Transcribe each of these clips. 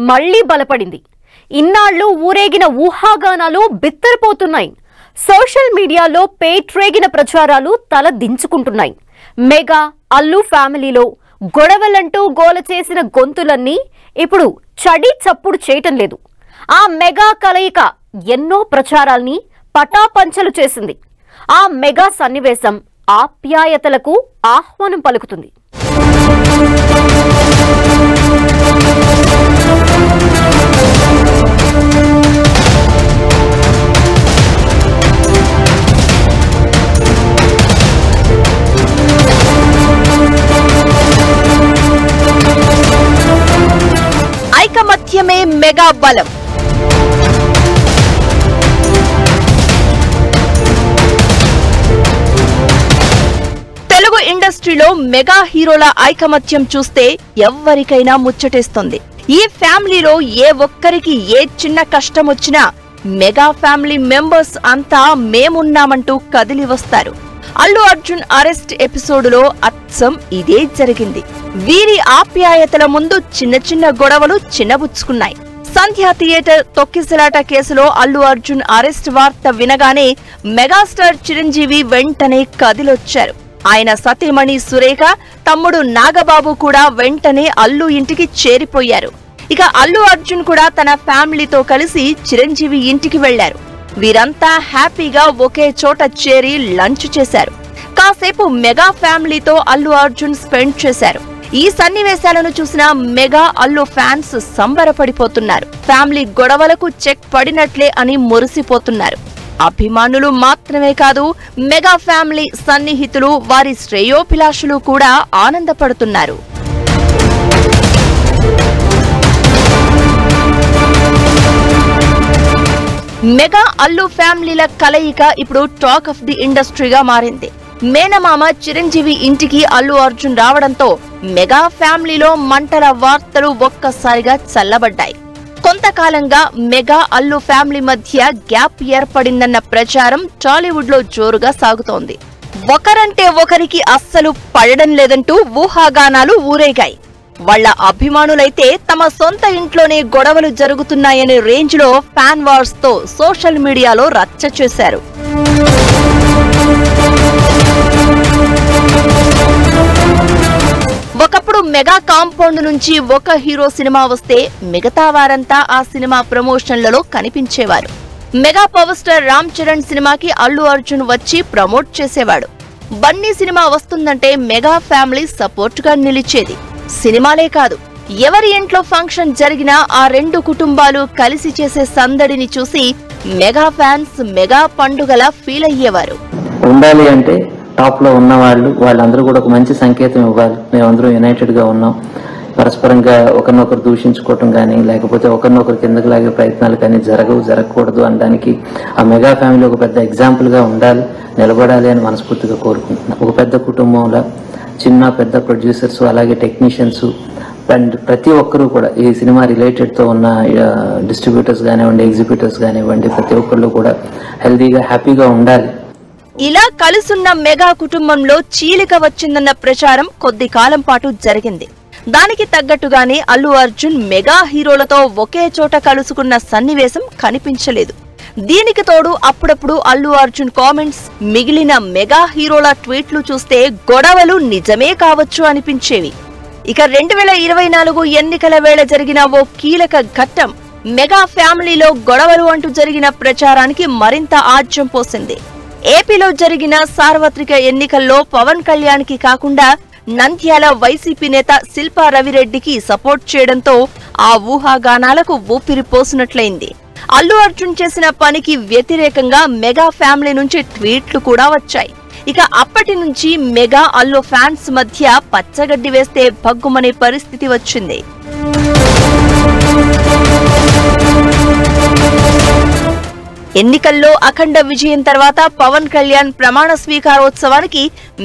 మళ్లీ బలపడింది. ఇన్నాళ్లు ఊరేగిన ఊహాగానాలు బిత్తరపోతున్నాయి. సోషల్ మీడియాలో పేట్రేగిన ప్రచారాలు తల దించుకుంటున్నాయి. మెగా అల్లు ఫ్యామిలీలో గొడవలంటూ గోల చేసిన గొంతులన్నీ ఇప్పుడు చడి చప్పుడు చేయటం లేదు. ఆ మెగా కలయిక ఎన్నో ప్రచారాల్ని పటాపంచలు చేసింది. ఆ మెగా సన్నివేశం ఆప్యాయతలకు ఆహ్వానం పలుకుతుంది. ఐకమత్యమే మెగా బలం. తెలుగు ఇండస్ట్రీలో మెగా హీరోల ఐకమత్యం చూస్తే ఎవ్వరికైనా ముచ్చటేస్తుంది. ఈ ఫ్యామిలీలో ఏ ఒక్కరికి ఏ చిన్న కష్టం వచ్చినా మెగా ఫ్యామిలీ మెంబర్స్ అంతా మేమున్నామంటూ కదిలి వస్తారు. అల్లు అర్జున్ అరెస్ట్ ఎపిసోడులో అచ్చం ఇదే జరిగింది. వీరి ఆప్యాయతల ముందు చిన్న చిన్న గొడవలు చిన్నబుచ్చుకున్నాయి. సంధ్య థియేటర్ తొక్కిసలాట కేసులో అల్లు అర్జున్ అరెస్ట్ వార్త వినగానే మెగాస్టార్ చిరంజీవి వెంటనే కదిలొచ్చారు. ఆయన సతీమణి సురేఖ, తమ్ముడు నాగబాబు కూడా వెంటనే అల్లు ఇంటికి చేరిపోయారు. ఇక అల్లు అర్జున్ కూడా తన ఫ్యామిలీతో కలిసి చిరంజీవి ఇంటికి వెళ్లారు. వీరంతా హ్యాపీగా ఒకే చోట చేరి లంచ్ చేశారు. కాసేపు మెగా ఫ్యామిలీతో అల్లు అర్జున్ స్పెండ్ చేశారు. ఈ సన్నివేశాలను చూసిన మెగా అల్లు ఫ్యాన్స్ సంబరపడిపోతున్నారు. ఫ్యామిలీ గొడవలకు చెక్ పడినట్లే అని మురిసిపోతున్నారు. అభిమానులు మాత్రమే కాదు, మెగా ఫ్యామిలీ సన్నిహితులు, వారి శ్రేయోభిలాషులు కూడా ఆనందపడుతున్నారు. మెగా అల్లు ఫ్యామిలీల కలయిక ఇప్పుడు టాక్ ఆఫ్ ది ఇండస్ట్రీగా మారింది. మేనమామ చిరంజీవి ఇంటికి అల్లు అర్జున్ రావడంతో మెగా ఫ్యామిలీలో మంటల వార్తలు ఒక్కసారిగా చల్లబడ్డాయి. కొంతకాలంగా మెగా అల్లు ఫ్యామిలీ మధ్య గ్యాప్ ఏర్పడిందన్న ప్రచారం టాలీవుడ్ లో జోరుగా సాగుతోంది. ఒకరంటే ఒకరికి అస్సలు పడడం లేదంటూ ఊహాగానాలు ఊరేగాయి. వాళ్ల అభిమానులైతే తమ సొంత ఇంట్లోనే గొడవలు జరుగుతున్నాయనే రేంజ్ లో ఫ్యాన్ వార్స్ తో సోషల్ మీడియాలో రచ్చ చేశారు. ఒకప్పుడు మెగా కాంపౌండ్ నుంచి ఒక హీరో సినిమా వస్తే మిగతా వారంతా ఆ సినిమా ప్రమోషన్లలో కనిపించేవారు. Mega power star Ram Charan సినిమాకి అల్లు అర్జున్ వచ్చి ప్రమోట్ చేసేవాడు. బన్నీ సినిమా వస్తుందంటే మెగా ఫ్యామిలీ సపోర్ట్ గా నిలిచేది. సినిమాలే కాదు, ఎవరి ఇంట్లో ఫంక్షన్ జరిగినా ఆ రెండు కుటుంబాలు కలిసి చేసే సందడిని చూసి మెగా ఫ్యాన్స్ మెగా పండుగలా ఫీల్ అయ్యేవారు. ఉండాలి అంటే టాప్ లో ఉన్న వాళ్ళందరూ కూడా ఒక మంచి సంకేతం ఇవ్వాలి. మేమందరం యునైటెడ్ గా ఉన్నాం, పరస్పరంగా ఒకరినొకరు దూషించుకోవటం కానీ లేకపోతే ఒకరినొకరు కిందకి లాగే ప్రయత్నాలు కానీ జరగకూడదు అనడానికి ఆ మెగా ఫ్యామిలీ ఒక పెద్ద ఎగ్జాంపుల్ గా ఉండాలి, నిలబడాలి అని మనస్ఫూర్తిగా కోరుకుంటున్నాం. ఒక పెద్ద కుటుంబంలో చిన్న పెద్ద ప్రొడ్యూసర్స్ అలాగే టెక్నీషియన్స్ అండ్ ప్రతి ఒక్కరూ కూడా ఈ సినిమా రిలేటెడ్ తో ఉన్న డిస్ట్రిబ్యూటర్స్ కానివ్వండి, ఎగ్జిబ్యూటర్స్ కానివ్వండి, ప్రతి ఒక్కళ్ళు కూడా హెల్దీగా హ్యాపీగా ఉండాలి. ఇలా కలుసున్న మెగా కుటుంబంలో చీలిక వచ్చిందన్న ప్రచారం కొద్ది కాలం పాటు జరిగింది. దానికి తగ్గట్టుగానే అల్లు అర్జున్ మెగా హీరోలతో ఒకే చోట కలుసుకున్న సన్నివేశం కనిపించలేదు. దీనికి తోడు అప్పుడప్పుడు అల్లు అర్జున్ కామెంట్స్, మిగిలిన మెగా హీరోల ట్వీట్లు చూస్తే గొడవలు నిజమే కావచ్చు అనిపించేవి. ఇక 2024 ఎన్నికల వేళ జరిగిన ఓ కీలక ఘట్టం మెగా ఫ్యామిలీలో గొడవలు అంటూ జరిగిన ప్రచారానికి మరింత ఆజ్యం పోసింది. ఏపీలో జరిగిన సార్వత్రిక ఎన్నికల్లో పవన్ కళ్యాణ్ కి కాకుండా నంద్యాల వైసీపీ నేత శిల్పా రవిరెడ్డికి సపోర్ట్ చేయడంతో ఆ ఊహాగానాలకు ఊపిరి పోసినట్లయింది. అల్లు అర్జున్ చేసిన పనికి వ్యతిరేకంగా మెగా ఫ్యామిలీ నుంచి ట్వీట్లు కూడా వచ్చాయి. ఇక అప్పటి నుంచి మెగా అల్లు ఫ్యాన్స్ మధ్య పచ్చగడ్డి వేస్తే భగ్గుమనే పరిస్థితి వచ్చింది. ఎన్నికల్లో అఖండ విజయం తర్వాత పవన్ కళ్యాణ్ ప్రమాణ స్వీకారోత్సవానికి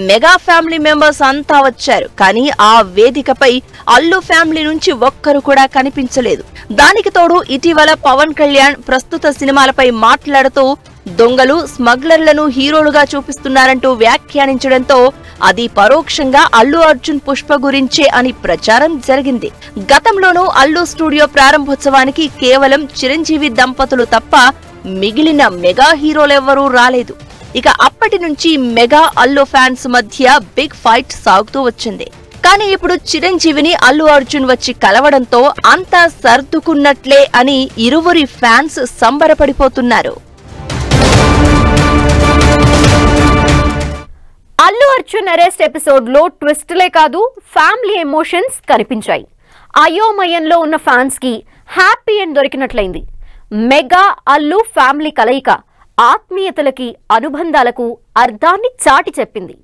మెగా ఫ్యామిలీ మెంబర్స్ అంతా వచ్చారు. కానీ ఆ వేదికపై అల్లు ఫ్యామిలీ నుంచి ఒక్కరు కూడా కనిపించలేదు. దానికి తోడు ఇటీవల పవన్ కళ్యాణ్ ప్రస్తుత సినిమాలపై మాట్లాడుతూ దొంగలు స్మగ్లర్లను హీరోలుగా చూపిస్తున్నారంటూ వ్యాఖ్యానించడంతో అది పరోక్షంగా అల్లు అర్జున్ పుష్ప గురించే అని ప్రచారం జరిగింది. గతంలోనూ అల్లు స్టూడియో ప్రారంభోత్సవానికి కేవలం చిరంజీవి దంపతులు తప్ప మిగిలిన మెగా హీరోలెవ్వరూ రాలేదు. ఇక అప్పటి నుంచి మెగా అల్లు ఫ్యాన్స్ మధ్య బిగ్ ఫైట్ సాగుతూ వచ్చింది. కానీ ఇప్పుడు చిరంజీవిని అల్లు అర్జున్ వచ్చి కలవడంతో అంతా సర్దుకున్నట్లే అని ఇరువురి ఫ్యాన్స్ సంబరపడిపోతున్నారు. అల్లు అర్జున్ అరెస్ట్ ఎపిసోడ్ లో ట్విస్టులే కాదు, ఫ్యామిలీ ఎమోషన్స్ కనిపించాయి. అయోమయంలో ఉన్న ఫ్యాన్స్ కి హ్యాపీ ఎండ్ దొరికినట్లయింది. మెగా అల్లు ఫ్యామిలీ కలయిక ఆత్మీయతలకి, అనుబంధాలకు అర్థాన్ని చాటి చెప్పింది.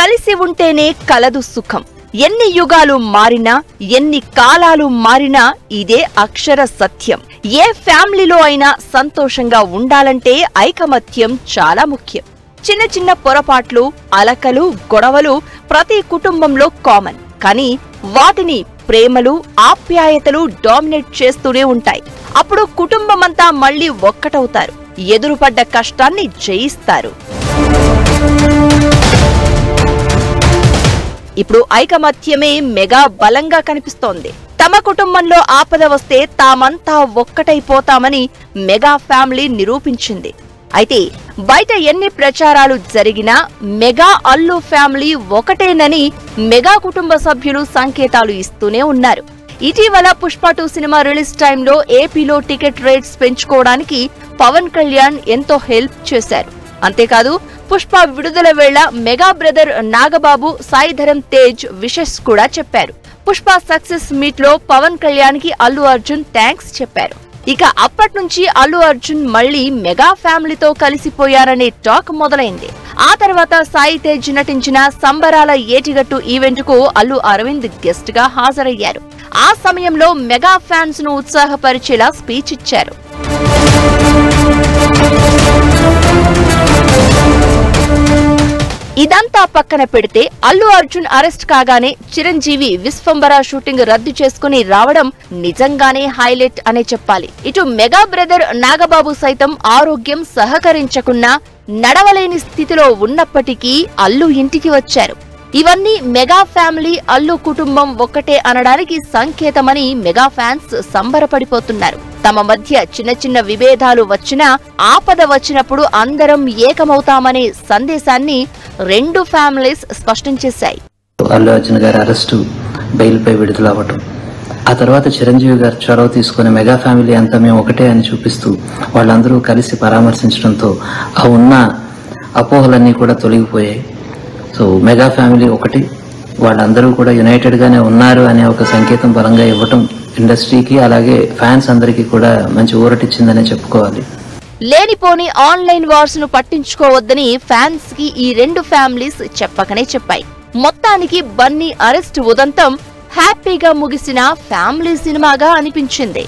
కలిసి ఉంటేనే కలదు సుఖం. ఎన్ని యుగాలు మారినా, ఎన్ని కాలాలు మారినా ఇదే అక్షర సత్యం. ఏ ఫ్యామిలీలో అయినా సంతోషంగా ఉండాలంటే ఐకమత్యం చాలా ముఖ్యం. చిన్న చిన్న పొరపాట్లు, అలకలు, గొడవలు ప్రతి కుటుంబంలో కామన్. కానీ వాటిని ప్రేమలు, ఆప్యాయతలు డామినేట్ చేస్తూనే ఉంటాయి. అప్పుడు కుటుంబమంతా మళ్లీ ఒక్కటవుతారు, ఎదురుపడ్డ కష్టాన్ని జయిస్తారు. ఇప్పుడు ఐకమత్యమే మెగా బలంగా కనిపిస్తోంది. తమ కుటుంబంలో ఆపద వస్తే తామంతా ఒక్కటైపోతామని మెగా ఫ్యామిలీ నిరూపించింది. అయితే బయట ఎన్ని ప్రచారాలు జరిగినా మెగా అల్లు ఫ్యామిలీ ఒకటేనని మెగా కుటుంబ సభ్యులు సంకేతాలు ఇస్తూనే ఉన్నారు. ఇటీవల పుష్ప 2 సినిమా రిలీజ్ టైంలో ఏపీలో టికెట్ రేట్స్ పెంచుకోవడానికి పవన్ కళ్యాణ్ ఎంతో హెల్ప్ చేశారు. అంతేకాదు పుష్ప విడుదల వేళ mega brother Nagababu, Sai Dharam Tej wishes కూడా చెప్పారు. పుష్ప సక్సెస్ మీట్ లో పవన్ కళ్యాణ్ కి అల్లు అర్జున్ థ్యాంక్స్ చెప్పారు. ఇక అప్పటి నుంచి అల్లు అర్జున్ మళ్లీ మెగా ఫ్యామిలీతో కలిసిపోయారనే టాక్ మొదలైంది. ఆ తర్వాత సాయి తేజ్ నటించిన సంబరాల ఏటిగట్టు ఈవెంట్ కు అల్లు అరవింద్ గెస్ట్ గా హాజరయ్యారు. ఆ సమయంలో మెగా ఫ్యాన్స్ ను ఉత్సాహపరిచేలా స్పీచ్ ఇచ్చారు. ఇదంతా పక్కన పెడితే అల్లు అర్జున్ అరెస్ట్ కాగానే చిరంజీవి విశ్వంబర షూటింగ్ రద్దు చేసుకుని రావడం నిజంగానే హైలైట్ అనే చెప్పాలి. ఇటు మెగా బ్రదర్ నాగబాబు సైతం ఆరోగ్యం సహకరించకున్నా నడవలేని స్థితిలో ఉన్నప్పటికీ అల్లు ఇంటికి వచ్చారు. ఇవన్నీ మెగా ఫ్యామిలీ, అల్లు కుటుంబం ఒక్కటే అనడానికి సంకేతమని మెగా ఫ్యాన్స్ సంబరపడిపోతున్నారు. తమ మధ్య చిన్న చిన్న విభేదాలు వచ్చినా, ఆపద వచ్చినప్పుడు అందరం ఏకమవుతామనే సందేశాన్ని రెండు ఫ్యామిలీస్ స్పష్టం చేశాయి. అల్లు అర్జున్ గారి అరెస్టు, బెయిల్పై విడుదల అవ్వటం, ఆ తర్వాత చిరంజీవి గారు చొరవ తీసుకుని మెగా ఫ్యామిలీ అంతా మేము ఒకటే అని చూపిస్తూ వాళ్ళందరూ కలిసి పరామర్శించడంతో ఆ ఉన్న అపోహలన్నీ కూడా తొలగిపోయాయి. సో మెగా ఫ్యామిలీ ఒకటి, వాళ్ళందరూ కూడా యునైటెడ్ గానే ఉన్నారు అనే ఒక సంకేతం బలంగా ఇవ్వటం ఇండస్ట్రీకి, అలాగే ఫ్యాన్స్ అందరికీ కూడా మంచి ఊరటిచ్చిందనే చెప్పుకోవాలి. లేనిపోని ఆన్లైన్ వార్స్ ను పట్టించుకోవద్దని ఫ్యాన్స్ కి ఈ రెండు ఫ్యామిలీస్ చెప్పకనే చెప్పాయి. మొత్తానికి బన్నీ అరెస్ట్ ఉదంతం హ్యాపీగా ముగిసిన ఫ్యామిలీ సినిమాగా అనిపించింది.